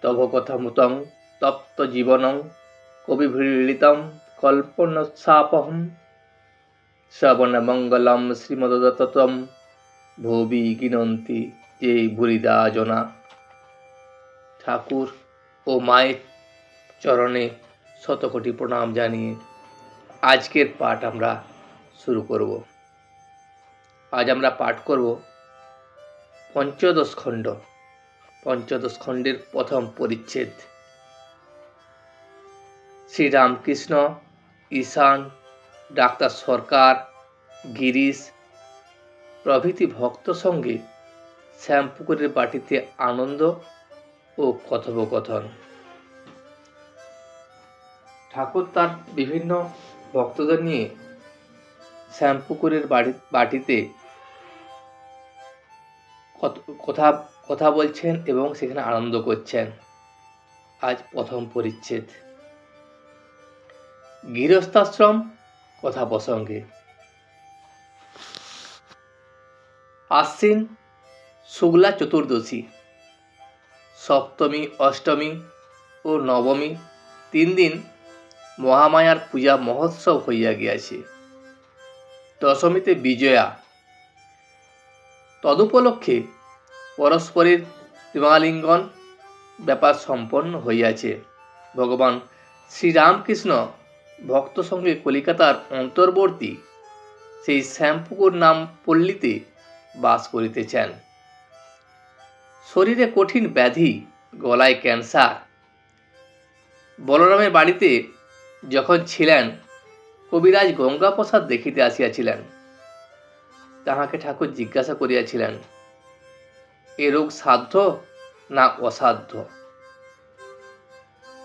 তব কথামৃতং তপ্ত জীবনং কবিভিলীলিতং কল্পনোৎসাপহম শ্রবণমঙ্গলম শ্রীমদ্দত্তম ভুবি গিনন্তি যে ভুরিদা জনা। ঠাকুর ও মায়ের চরণে শতকোটি প্রণাম জানিয়ে আজকের পাঠ আমরা শুরু করব। আজ আমরা পাঠ করব পঞ্চদশ খণ্ড, পঞ্চদশ খণ্ডের প্রথম পরিচ্ছেদ। শ্রীরামকৃষ্ণ, ঈশান, ডাক্তার সরকার, গিরিশ প্রভৃতি ভক্ত সঙ্গে শ্যামপুকুরের বাটিতে আনন্দ ও কথোপকথন। ঠাকুর তার বিভিন্ন ভক্তদের নিয়ে শ্যামপুকুরের বাটিতে কথা বলছেন এবং সেখানে আনন্দ করছেন। আজ প্রথম পরিচ্ছেদ, গৃহস্থাশ্রম কথা প্রসঙ্গে। আশ্বিন শুক্লা চতুর্দশী, সপ্তমী, অষ্টমী ও নবমী 3 দিন মহামায়ার পূজা মহোৎসব হইয়া গিয়াছে। দশমীতে বিজয়া। তদুপলক্ষে পরস্পরের প্রেমালিঙ্গন ব্যাপার সম্পন্ন হইয়াছে। ভগবান শ্রীরামকৃষ্ণ ভক্ত সঙ্গে কলিকাতার অন্তর্বর্তী সেই শ্যামপুকুর নাম পল্লীতে বাস করিতেছেন। শরীরে কঠিন ব্যাধি, গলায় ক্যান্সার। বলরামের বাড়িতে যখন ছিলেন, কবিরাজ গঙ্গাপ্রসাদ দেখিতে আসিয়াছিলেন। তাহাকে ঠাকুর জিজ্ঞাসা করিয়াছিলেন, এ রোগ সাধ্য না অসাধ্য?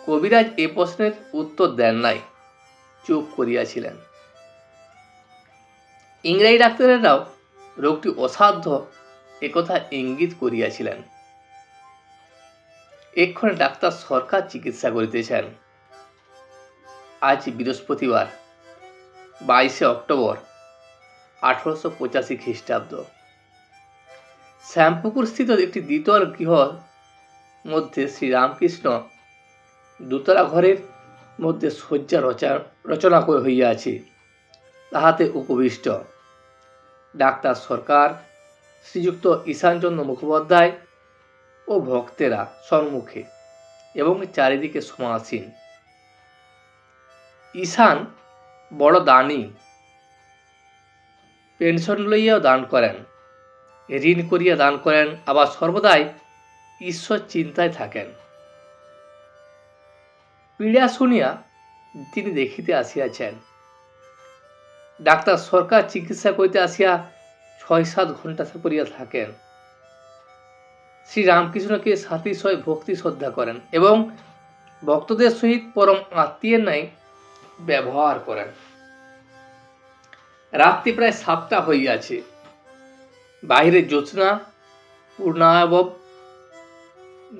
কবিরাজ এ প্রশ্নের উত্তর দেন নাই, চুপ করিয়াছিলেন। ইংরেজি ডাক্তারেরাও রোগটি অসাধ্য একথা ইঙ্গিত করিয়াছিলেন। এক্ষণে ডাক্তার সরকার চিকিৎসা করিতেছেন। আজ বৃহস্পতিবার 22শে অক্টোবর 1885 খ্রিস্টাব্দ। শ্যামপুকুর স্থিত একটি দ্বিতল গৃহ মধ্যে শ্রীরামকৃষ্ণ দোতলা ঘরের মধ্যে শয্যা রচনা হইয়াছে, তাহাতে উপবিষ্ট ডাক্তার সরকার, শ্রীযুক্ত ঈশানচন্দ্র মুখোপাধ্যায় ও ভক্তেরা সম্মুখে এবং চারিদিকে সমাসীন। ঈশান বড় দানী, পেনশন লইয়াও দান করেন, ঋণ করিয়া দান করেন, আবার সর্বদাই ঈশ্বর চিন্তায় থাকেন। পীড়া শুনিয়া তিনি দেখিতে আসিয়াছেন। ডাক্তার সরকার চিকিৎসা করিতে আসিয়া 6-7 ঘণ্টা করিয়া থাকেন। শ্রীরামকৃষ্ণকে সাতিশয় ভক্তি শ্রদ্ধা করেন এবং ভক্তদের সহিত পরম আত্মীয়ের ন্যায় ব্যবহার করেন। রাত্রি প্রায় 7টা হইয়াছে। বাহিরে জ্যোৎস্না, পূর্ণায়ব,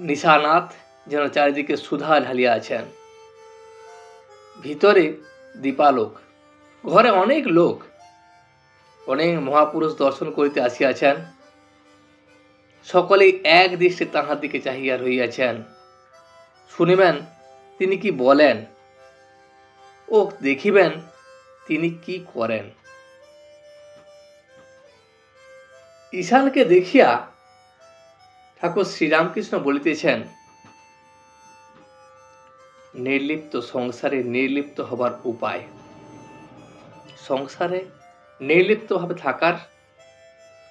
নিশানাথ যেন চারিদিকে সুধা ঢালিয়া আছেন। ভিতরে দীপালোক। ঘরে অনেক লোক, অনেক মহাপুরুষ দর্শন করিতে আসিয়াছেন। সকলেই এক দৃষ্টে তাহার দিকে চাহিয়া রহিয়াছেন। শুনিবেন তিনি কি বলেন ও দেখিবেন তিনি কি করেন। ঈশানকে দেখিয়া ঠাকুর শ্রীরামকৃষ্ণ বলিতেছেন, নির্লিপ্ত সংসারে নির্লিপ্ত হবার উপায়। সংসারে নির্লিপ্তভাবে থাকার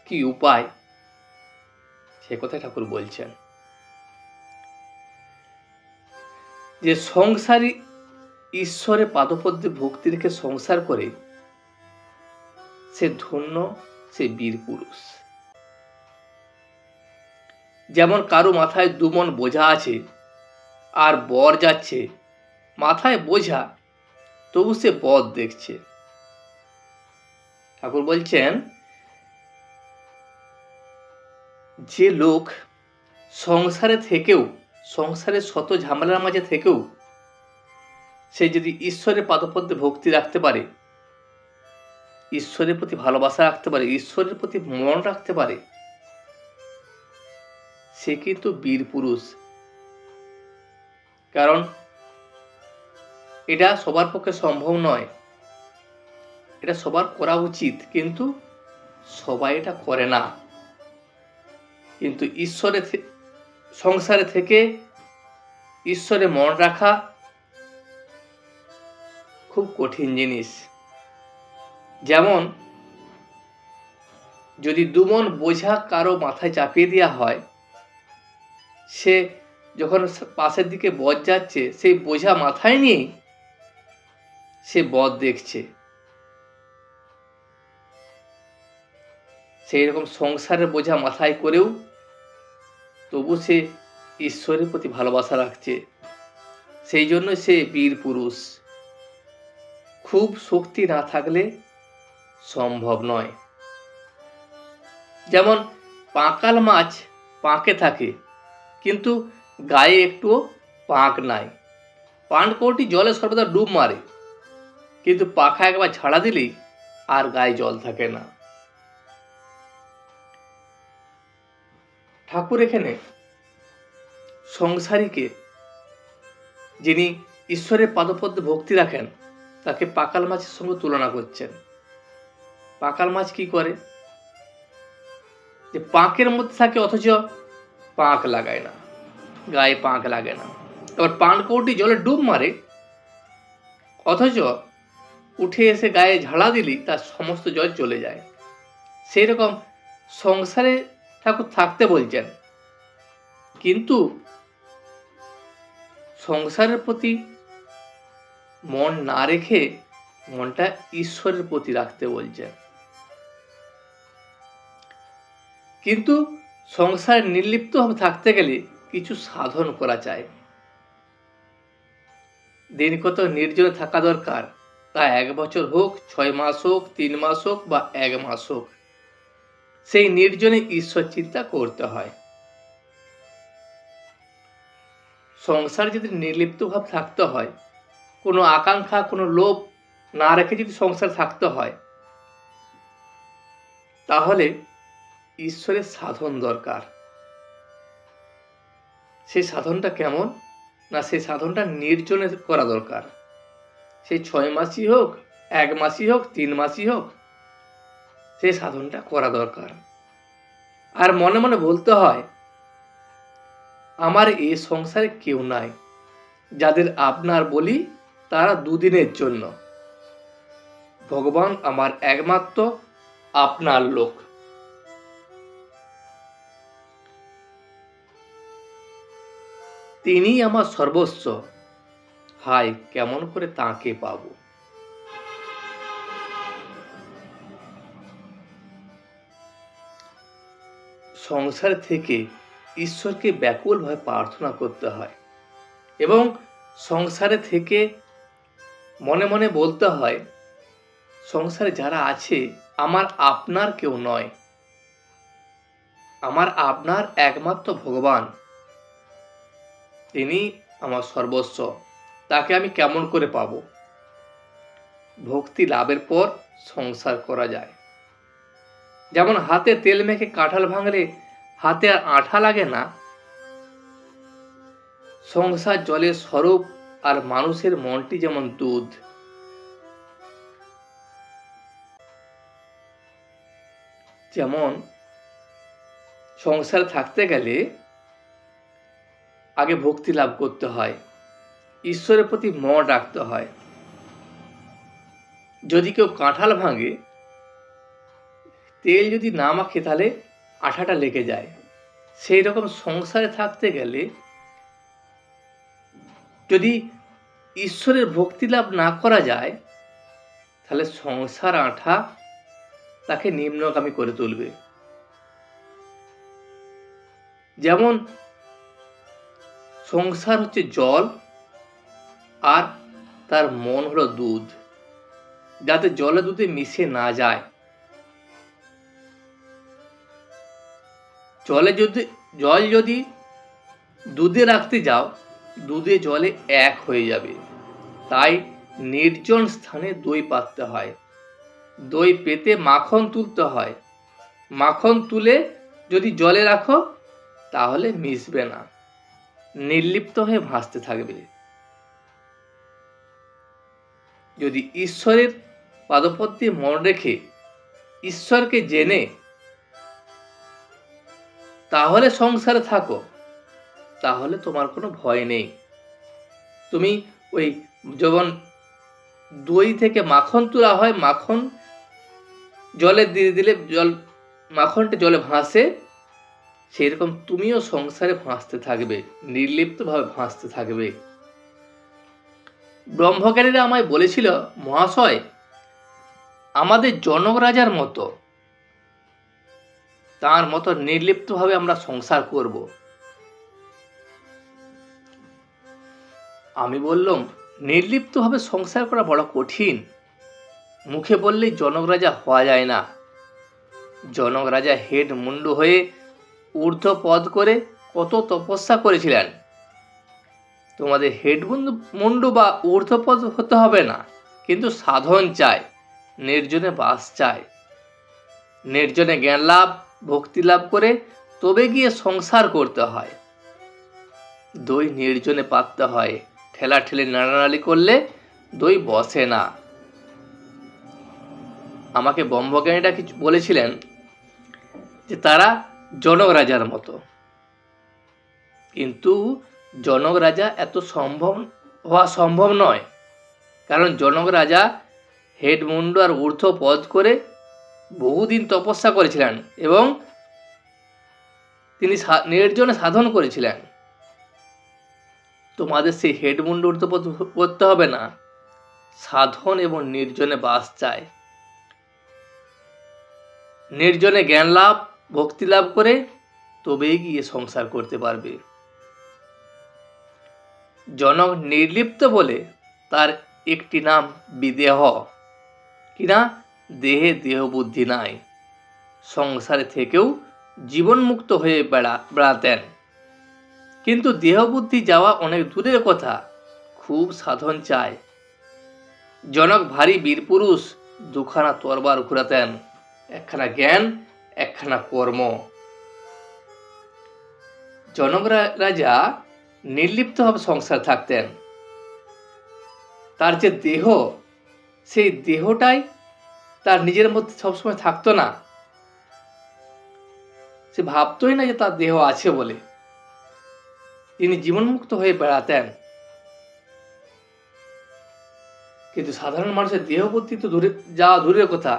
কি উপায়, সে কথাই ঠাকুর বলছেন। যে সংসারী ঈশ্বরের পাদপদ্মে ভক্তি রেখে সংসার করে, সে ধন্য, সে বীর পুরুষ। যেমন কারো মাথায় 2 মণ বোঝা আছে আর বর যাচ্ছে, মাথায় বোঝা তবু সে বর দেখছে। ঠাকুর বলছেন, যে লোক সংসারে থেকেও, সংসারের শত ঝামেলার মাঝে থেকেও সে যদি ঈশ্বরের পাদপদ্মে ভক্তি রাখতে পারে, ঈশ্বরের প্রতি ভালোবাসা রাখতে পারে, ঈশ্বরের প্রতি মন রাখতে পারে, সে কিন্তু বীর পুরুষ, কারণ এটা সবার পক্ষে সম্ভব নয়, এটা সবার করা উচিত, কিন্তু সবাই এটা করে না। কিন্তু সংসারে থেকে ঈশ্বরে মন রাখা খুব কঠিন জিনিস। যেমন যদি 2 মণ বোঝা কারো মাথায় চাপিয়ে দেওয়া হয়, সে যখন পাশের দিকে বধ যাচ্ছে, সেই বোঝা মাথায় নিয়েই সে বধ দেখছে। সেই রকম সংসারের বোঝা মাথায় করেও তবু সে ঈশ্বরের প্রতি ভালোবাসা রাখছে। সেই জন্য সে বীর পুরুষ। খুব শক্তি না থাকলে সম্ভব নয়। যেমন পাঁকাল মাছ পাঁকে থাকে, কিন্তু গায়ে একটুও পাঁক নাই। পানকৌটি জলে সর্বদা ডুব মারে, কিন্তু পাখা একবার ছাড়া দিলেই আর গায়ে জল থাকে না। ঠাকুর এখানে সংসারীকে, যিনি ঈশ্বরের পাদপদ্মে ভক্তি রাখেন, তাকে পাকাল মাছের সঙ্গে তুলনা করছেন। পাকাল মাছ কি করে? যে পাঁকের মধ্যে থাকে অথচ পাঁক লাগায় না, গায়ে পাঁক লাগে না। আবার পানকৌটি জলে ডুব মারে, অথচ উঠে এসে গায়ে ঝাড়া দিলি তার সমস্ত জল চলে যায়। সেই রকম সংসারে ঠাকুর থাকতে বলছেন, কিন্তু সংসারের প্রতি মন না রেখে মনটা ঈশ্বরের প্রতি রাখতে বলছেন। কিন্তু সংসারে নির্লিপ্তভাবে থাকতে গেলে কিছু সাধন করা চাই। দিন কত নির্জনে থাকা দরকার, তা 1 বছর হোক, 6 মাস হোক, 3 মাস হোক বা 1 মাস হোক, সেই নির্জনে ঈশ্বর চিন্তা করতে হয়। সংসার যদি নির্লিপ্ত ভাব থাকতে হয়, কোনো আকাঙ্ক্ষা, কোনো লোভ না রেখে যদি সংসার থাকতে হয়, তাহলে ঈশ্বরের সাধন দরকার। সেই সাধনটা কেমন? না, সেই সাধনটা নির্জনে করা দরকার। সেই 6 মাসই হোক, 1 মাসই হোক, 3 মাসই হোক, সেই সাধনটা করা দরকার। আর মনে মনে বলতে হয়, আমার এই সংসারে কেউ নাই, যাদের আপনার বলি তারা 2 দিনের জন্য। ভগবান আমার একমাত্র আপনার লোক। তিনি আমার সর্বস্ব, হায় কেমন করে তাকে পাব। সংসার থেকে ঈশ্বরকে ব্যাকুলভাবে প্রার্থনা করতে হয়, এবং সংসারে থেকে মনে মনে বলতে হয়, সংসারে যারা আছে আমার আপনার কেউ নয়, আমার আপনার একমাত্র ভগবান, তিনি আমার সর্বস্ব, তাকে আমি কেমন করে পাব। ভক্তি লাভের পর সংসার করা যায়। যেমন হাতে তেল মেখে কাঁঠাল ভাঙলে হাতে আর আঠা লাগে না, সংসার জলের স্বরূপ আর মানুষের মনটি যেমন দুধ। যেমন সংসারে থাকতে গেলে আগে ভক্তি লাভ করতে হয়, ঈশ্বরের প্রতি মন রাখতে হয়। যদি কেউ কাঁঠাল ভাঙে, তেল যদি না মাখে তাহলে আঠাটা লেগে যায়। সেই রকম সংসারে থাকতে গেলে যদি ঈশ্বরের ভক্তি লাভ না করা যায়, তাহলে সংসার আঠা তাকে নিম্নগামী করে তুলবে। যেমন সংসার হচ্ছে জল, আর তার মন হলো দুধ, যাতে জলে দুধে মিশে না যায়। জল যদি দুধে রাখতে যাও, দুধে জলে এক হয়ে যাবে। তাই নির্জন স্থানে দই পাততে হয়, দই পেতে মাখন তুলতে হয়। মাখন তুলে যদি জলে রাখো তাহলে মিশবে না। নির্লিপ্ত হয়ে ভাসতে থাকবে। যদি ঈশ্বরের পাদপদ্মে মন রেখে ঈশ্বরকে জেনে তাহলে সংসারে থাকো, তাহলে তোমার কোনো ভয় নেই। তুমি ওই যেমন দই থেকে মাখন তোলা হয়, মাখন জলে দিয়ে দিলে মাখনটা জলে ভাসে, সেরকম তুমিও সংসারে ভাসতে থাকবে, নির্লিপ্তভাবে ভাসতে থাকবে। ব্রহ্মজ্ঞানীরা আমায় বলেছিল, মহাশয়, আমাদের জনক রাজার মতো, তার মতো নির্লিপ্তভাবে আমরা সংসার করব। আমি বললাম, নির্লিপ্তভাবে সংসার করা বড় কঠিন। মুখে বললেই জনক রাজা হওয়া যায় না। জনক রাজা হেড মুন্ডু হয়ে ঊর্ধ্ব পদ করে কত তপস্যা করেছিলেন। তোমাদের হেড মুন্ডু বা ঊর্ধ্বপদ হতে হবে না, কিন্তু সাধন চাই, নির্জনে বাস চাই। নির্জনে জ্ঞান লাভ, ভক্তি লাভ করে তবে গিয়ে সংসার করতে হয়। দই নির্জনে পাততে হয়, ঠেলা ঠেলে নাড়ানাড়ি করলে দই বসে না। আমাকে ব্রহ্মজ্ঞানীরা কিছু বলেছিলেন যে তারা জনক রাজার মতো, কিন্তু জনক রাজা এত হওয়া সম্ভব নয়। কারণ জনক রাজা হেড মুন্ডু আর ঊর্ধ্ব পদ করে বহুদিন তপস্যা করেছিলেন এবং তিনি নির্জনে সাধন করেছিলেন। তোমাদের সেই হেড মুন্ডু ঊর্ধ্বপদ করতে হবে না, সাধন এবং নির্জনে বাস চায়। নির্জনে জ্ঞান লাভ, ভক্তি লাভ করে তবেই গিয়ে সংসার করতে পারবে। জনক নির্লিপ্ত বলে তার একটি নাম বিদেহ, কিনা দেহে দেহ বুদ্ধি নাই। সংসারে থেকেও জীবনমুক্ত হয়ে বেড়াতেন, কিন্তু দেহ বুদ্ধি যাওয়া অনেক দূরের কথা, খুব সাধন চায়। জনক ভারী বীরপুরুষ, দুখানা তরবার ঘুরাতেন, একখানা জ্ঞান, একখানা কর্ম। জনক রাজা নির্লিপ্তভাবে সংসার থাকতেন। তার যে দেহ, সেই দেহটাই তার নিজের মধ্যে সবসময় থাকতো না। সে ভাবতই না যে তার দেহ আছে বলে। তিনি জীবনমুক্ত হয়ে বেড়াতেন। কিন্তু সাধারণ মানুষের দেহ বুদ্ধি তো যাওয়া দূরের কথা,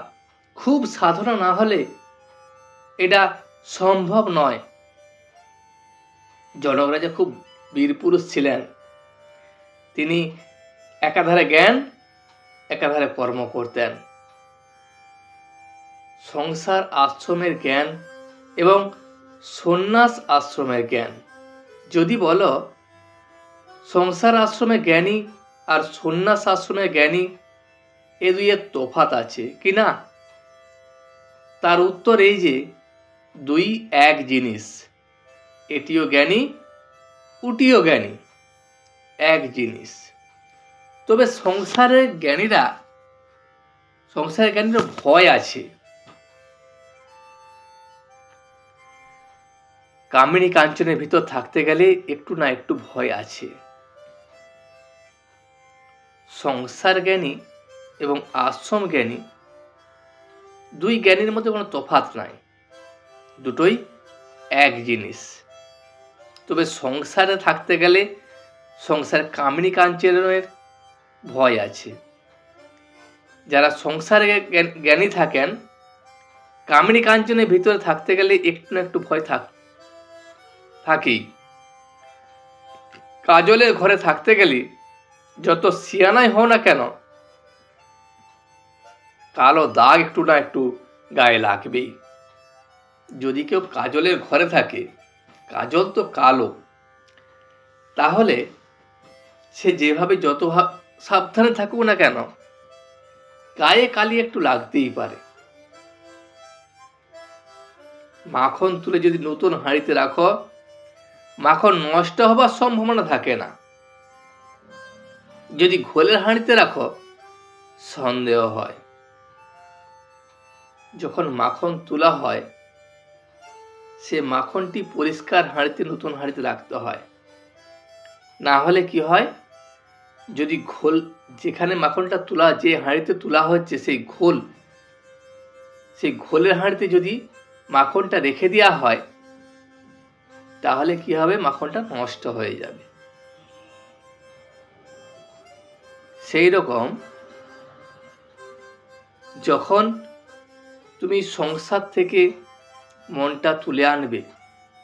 খুব সাধনা না হলে এটা সম্ভব নয়। জনক রাজা খুব বীরপুরুষ ছিলেন। তিনি একাধারে জ্ঞান, একাধারে কর্ম করতেন। সংসার আশ্রমের জ্ঞান এবং সন্ন্যাস আশ্রমের জ্ঞান, যদি বলো সংসার আশ্রমে জ্ঞানী আর সন্ন্যাস আশ্রমের জ্ঞানী এ দুইয়ের তফাৎ আছে কি না, তার উত্তর এই যে দুই এক জিনিস। এটিও জ্ঞানী, উটিও জ্ঞানী, এক জিনিস। তবে সংসারের জ্ঞানীরা ভয় আছে। কামিনী কাঞ্চনের ভিতর থাকতে গেলে একটু না একটু ভয় আছে। সংসার জ্ঞানী এবং আশ্রম জ্ঞানী, দুই জ্ঞানীর মধ্যে কোনো তফাৎ নাই, দুটোই এক জিনিস। তবে সংসারে থাকতে গেলে সংসার কামিনী কাঞ্চনের ভয় আছে। যারা সংসারে জ্ঞানী থাকেন, কামিনী কাঞ্চনের ভিতরে থাকতে গেলে একটু না একটু ভয় থাকেই। কাজলের ঘরে থাকতে গেলে যত সিয়ানাই হও না কেন, কালো দাগ একটু না একটু গায়ে লাগবেই। যদি কেউ কাজলের ঘরে থাকে, কাজল তো কালো, তাহলে সে যেভাবে যত সাবধানে থাকুক না কেন, গায়ে কালি একটু লাগতেই পারে। মাখন তুলে যদি নতুন হাঁড়িতে রাখো, মাখন নষ্ট হবার সম্ভাবনা থাকে না। যদি ঘোলের হাঁড়িতে রাখো, সন্দেহ হয়। যখন মাখন তোলা হয়, সে মাখনটি পরিষ্কার হাঁড়িতে, নতুন হাঁড়িতে রাখতে হয়। না হলে কি হয়, যদি ঘোল যেখানে মাখনটা তোলা, যে হাঁড়িতে তোলা হচ্ছে সেই ঘোলের হাঁড়িতে যদি মাখনটা রেখে দেওয়া হয়, তাহলে কি হবে, মাখনটা নষ্ট হয়ে যাবে। সেই রকম যখন তুমি সংসার থেকে মনটা তুলে আনবে,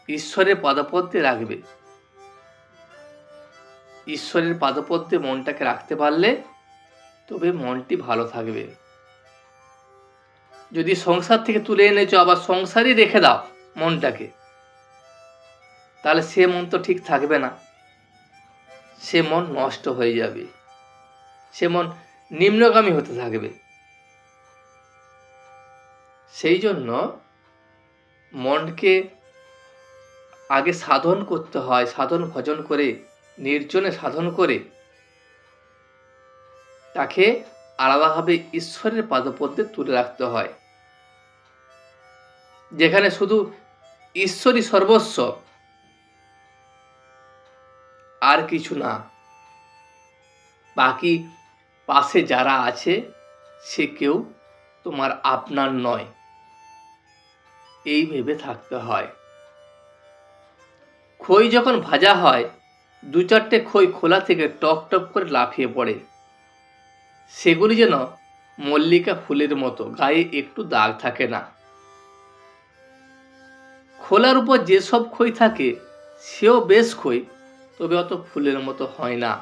ঈশ্বরের পাদপদ্মে রাখবে, ঈশ্বরের পাদপদ্মে মনটাকে রাখতে পারলে তবে মনটি ভালো থাকবে। যদি সংসার থেকে তুলে এনেছো আবার সংসারই রেখে দাও মনটাকে, তাহলে সে মন তো ঠিক থাকবে না, সে মন নষ্ট হয়ে যাবে, সে মন নিম্নগামী হতে থাকবে। সেই জন্য মনকে আগে সাধন করতে হয়, সাধন ভজন করে, নির্জনে সাধন করে তাকে আলাদাভাবে ঈশ্বরের পাদপদ্মে তুলে রাখতে হয়, যেখানে শুধু ঈশ্বরই সর্বস্ব, আর কিছু না। বাকি পাশে যারা আছে সে কেউ তোমার আপনার নয়, এই ভেবে থাকতে হয়। খই যখন ভাজা হয়, 2-4টে খই খোলা থেকে টক টক করে লাফিয়ে পড়ে, সেগুলি যেন মল্লিকা ফুলের মতো, গায়ে একটু দাগ থাকে না। খোলার উপর যেসব খই থাকে সেও বেশ খই, তবে অত ফুলের মতো হয় না,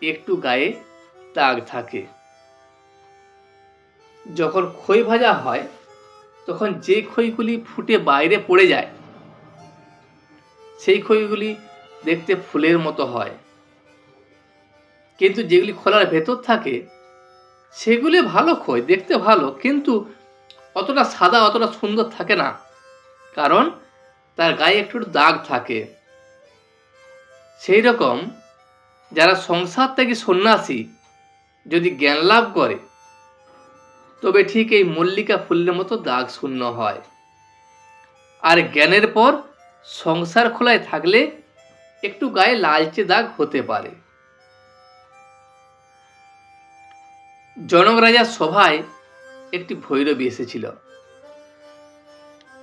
একটু গায়ে দাগ থাকে। যখন খই ভাজা হয় তখন যে খইগুলি ফুটে বাইরে পড়ে যায় সেই খইগুলি দেখতে ফুলের মতো হয়, কিন্তু যেগুলি খোলার ভেতর থাকে সেগুলি ভালো খই, দেখতে ভালো, কিন্তু অতটা সাদা, অতটা সুন্দর থাকে না, কারণ তার গায়ে একটু দাগ থাকে। সেই রকম যারা সংসার থেকে সন্ন্যাসী যদি জ্ঞান লাভ করে তবে ঠিক এই মল্লিকা ফুলের মতো দাগ শূন্য হয়। আর জ্ঞানের পর সংসার খোলায় থাকলে একটু গায়ে লালচে দাগ হতে পারে। জনক রাজার সভায় একটি ভৈরবী এসেছিল।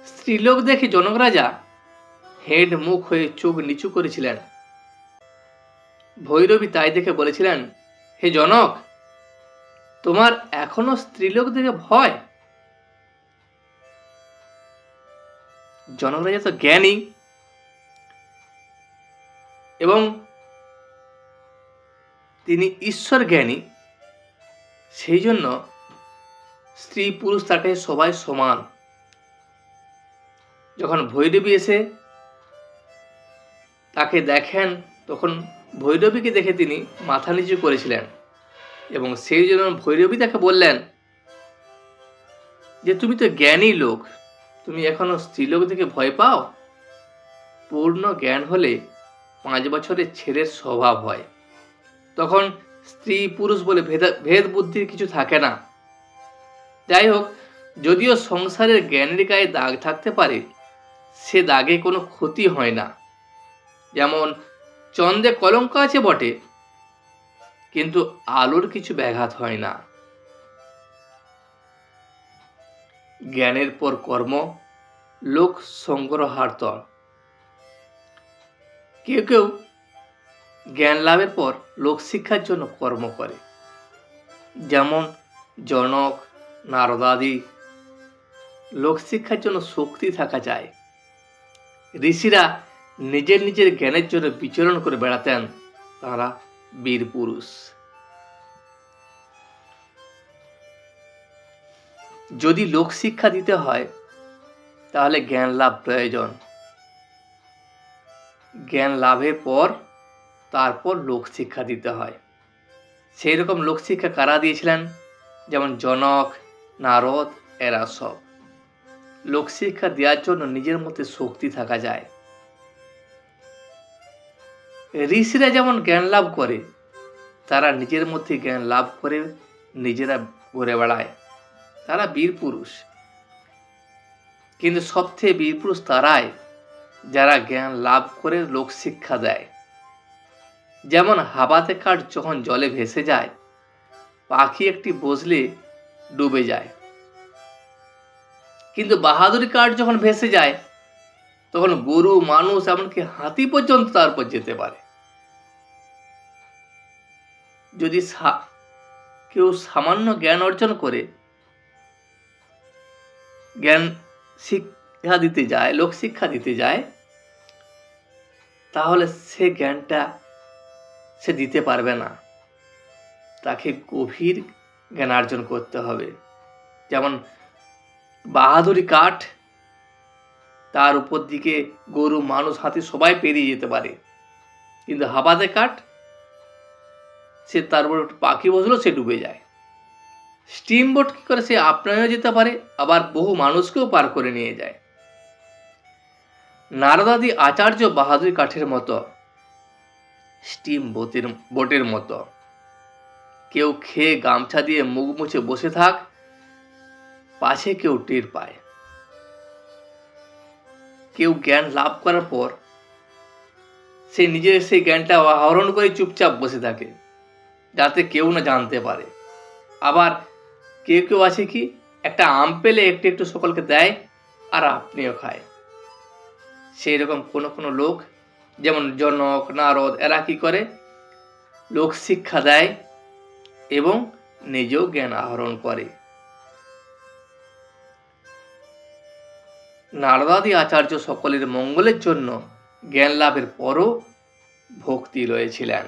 স্ত্রীলোক দেখে জনক রাজা হেড মুখ হয়ে চোখ নিচু করেছিলেন। ভৈরবী তাই দেখে বলেছিলেন, হে জনক, তোমার এখনো স্ত্রীলোক দেখে ভয়? জনক রাজা তো জ্ঞানী এবং তিনি ঈশ্বর জ্ঞানী, সেই জন্য স্ত্রী পুরুষ তার কাছে সবাই সমান। যখন ভৈরবী এসে তাকে দেখেন তখন ভৈরবীকে দেখে তিনি মাথা নিচু করেছিলেন, এবং সেই জন্য ভৈরবী তাকে বললেন যে তুমি তো জ্ঞানী লোক, তুমি এখনো স্ত্রীলোক দেখে ভয় পাও? পূর্ণ জ্ঞান হলে 5 বছরের ছেলের স্বভাব হয়, তখন স্ত্রী পুরুষ বলে ভেদ বুদ্ধির কিছু থাকে না। যাই হোক, যদিও সংসারের জ্ঞানের গায়ে দাগ থাকতে পারে, সে দাগে কোনো ক্ষতি হয় না। যেমন চন্দ্রে কলঙ্ক আছে বটে, কিন্তু আলোর কিছু ব্যাঘাত হয় না। জ্ঞানের পর কর্ম, লোক সংগ্রহার্থ। কেউ কেউ জ্ঞান লাভের পর লোক শিক্ষার জন্য কর্ম করে, যেমন জনক, নারদাদি। লোক শিক্ষার জন্য শক্তি থাকা চাই। ঋষিরা নিজের নিজের জ্ঞানের জন্য বিচরণ করে বেড়াতেন, তারা বীর পুরুষ। যদি লোক শিক্ষা দিতে হয় তাহলে জ্ঞান লাভ প্রয়োজন। জ্ঞান লাভের পর তারপর লোক শিক্ষা দিতে হয়। সেই রকম লোক শিক্ষা কারা দিয়েছিলেন? যেমন জনক, নারদ, এরা সব। লোক শিক্ষা দেওয়ার জন্য নিজের মধ্যে শক্তি থাকা যায়। ঋষিরা যেমন জ্ঞান লাভ করে, তারা নিজের মধ্যে জ্ঞান লাভ করে নিজেরা ঘুরে বেড়ায়, তারা বীর পুরুষ। কিন্তু সবথেকে বীর পুরুষ তারাই যারা জ্ঞান লাভ করে লোক শিক্ষা দেয়। যেমন হাবাতে কাঠ যখন জলে ভেসে যায়, পাখি একটি বসলে ডুবে যায়, কিন্তু বাহাদুরি কাঠ যখন ভেসে যায় তখন গরু, মানুষ, এমনকি হাতি পর্যন্ত তার উপর যেতে পারে। যদি কেউ সামান্য জ্ঞান অর্জন করে জ্ঞান শিক্ষা দিতে যায়, লোক শিক্ষা দিতে যায়, তাহলে সে জ্ঞানটা সে দিতে পারবে না। তাকে গভীর জ্ঞানার্জন করতে হবে। যেমন বাহাদুরি কাঠ, তার উপর দিকে গরু, মানুষ, হাতি সবাই পেরিয়ে যেতে পারে, কিন্তু হাবাতে কাঠ, সে তার উপর পাখি বসলো, সে ডুবে যায়। স্টিম বোট কি করে, সে আপনারেও যেতে পারে, আবার বহু মানুষকেও পার করে নিয়ে যায়। নারদাদি আচার্য বাহাদুরি কাঠের মতো, স্টিম বোটের মতো। কেউ খেয়ে গামছা দিয়ে মুখ মুছে বসে থাক, পাশে কেউ টের পায়। কেউ জ্ঞান লাভ করার পর সে নিজে সেই জ্ঞানটা আহরণ করে চুপচাপ বসে থাকে, যাতে কেউ না জানতে পারে। আবার কেউ কেউ আছে কি, একটা আম পেলে একটু একটু সকলকে দেয় আর আপনিও খায়। সেই রকম কোনো কোনো লোক, যেমন জনক, নারদ, এরা কি করে, লোক শিক্ষা দেয় এবং নিজেও জ্ঞান আহরণ করে। নারদাদি আচার্য সকলের মঙ্গলের জন্য জ্ঞান লাভের পরও ভক্তি রয়েছিলেন।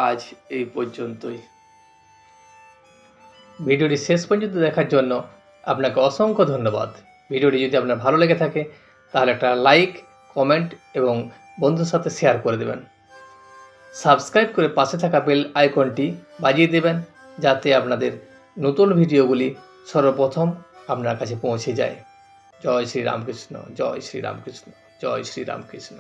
আজ এই পর্যন্তই। ভিডিওটি শেষ পর্যন্ত দেখার জন্য আপনাকে অসংখ্য ধন্যবাদ। ভিডিওটি যদি আপনার ভালো লেগে থাকে তাহলে একটা লাইক, কমেন্ট এবং বন্ধুর সাথে শেয়ার করে দেবেন। সাবস্ক্রাইব করে পাশে থাকা বেল আইকনটি বাজিয়ে দেবেন, যাতে আপনাদের নতুন ভিডিওগুলি সর্বপ্রথম আপনার কাছে পৌঁছে যায়। জয় শ্রী রামকৃষ্ণ, জয় শ্রী রামকৃষ্ণ, জয় শ্রী রামকৃষ্ণ।